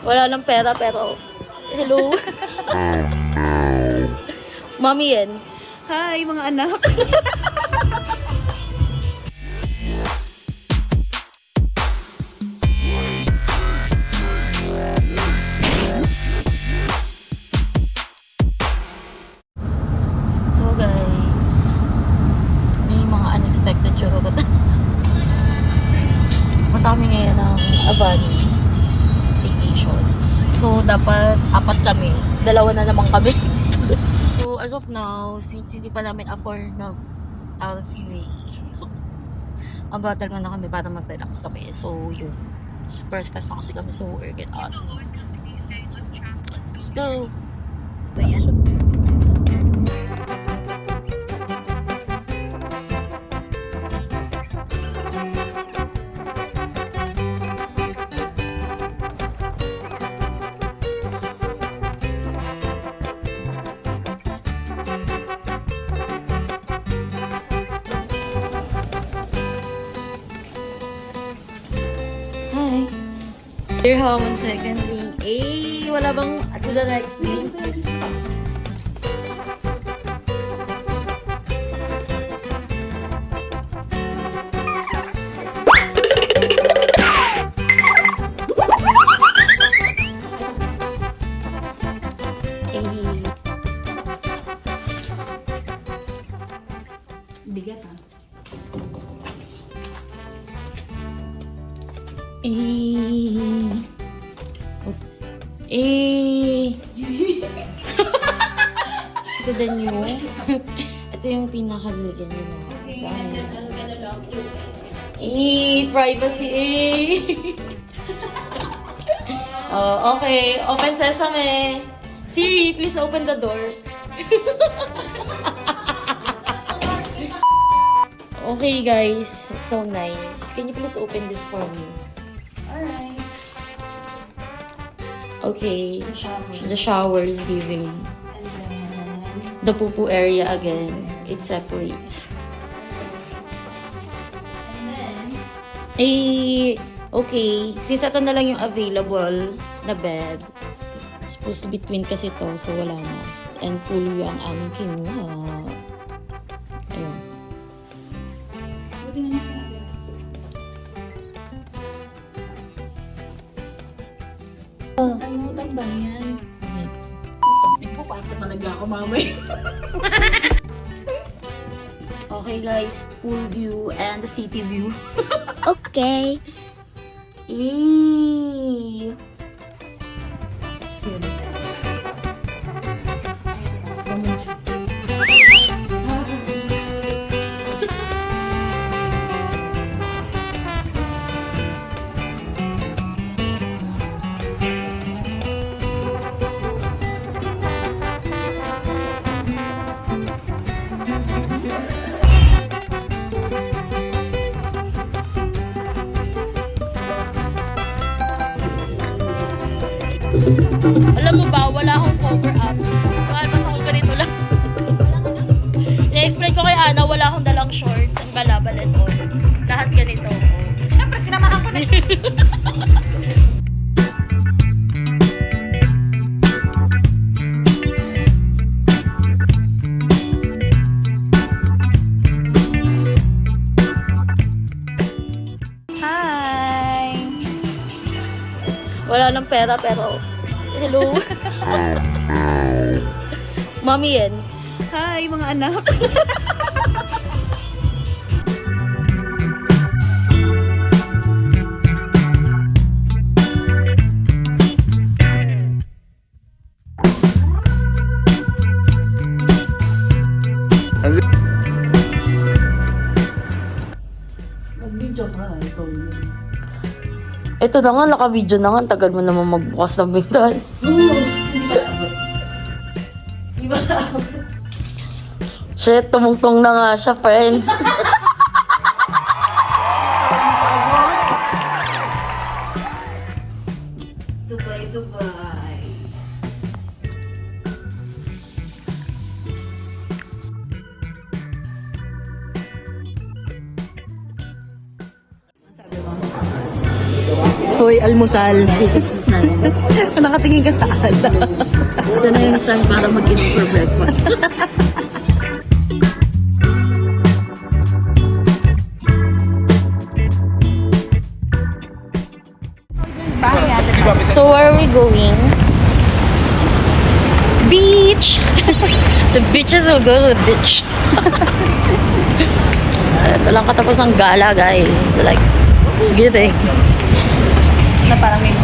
Wala lang pera pero hello. Mami yan. Hi mga anak. So guys, may mga unexpected churot. Punta kami ngayon ng Avani Staycation. So dapat apat kami. Dalawa na naman kami. So as of now, since hindi pa namin afford na out of UAE, ang batal na kami para mag-relax kami. So yun. Super stress na kasi kami. So we're get on. Let's go! Hi! Dear Hamon, second link. Eh, wala bang to the next link? Bigat ha. Ito din yung ito yung pinaka-bigyan nyo privacy Oh, okay. Open sesame. Siri, please open the door. Okay guys, it's so nice. Can you please open this for me? Alright. Okay. The shower is giving. And then, The poo-poo area again. It's separate. and then, Okay. Since ito na lang yung available na bed. Supposed to be twin kasi to, so wala na. And pool yung aming kinuha. Ayun. buti na niya sinabi. Utang ba yan? Ikaw, paano talaga ako mamay? Okay guys, pool view and the city view. Okay. Eee. Alam mo ba, wala akong cover up. Nakalabas ako ganito lang. I-explain ko kay Ana, wala akong dalang shorts and balabal and all. Lahat ganito. Siyempre, sinamahan ko na. Hi! Wala lang pera pero hello. Mami yan. Hi mga anak. Mag-video ka, ikaw yun. Ito na nga, naka-video na nga. Tagal mo naman magbukas ng pintan. Di ba? Shit, tumungtong na nga siya, friends. Dubai, Dubai. enjoy almusal. This is the sign. Nakatingin ka saan? Ito na yung sign para mag-inom for breakfast. So where are we going? Beach! The beaches will go to the beach. Ito lang katapos ng gala, guys. Like, it's giving. Na parang may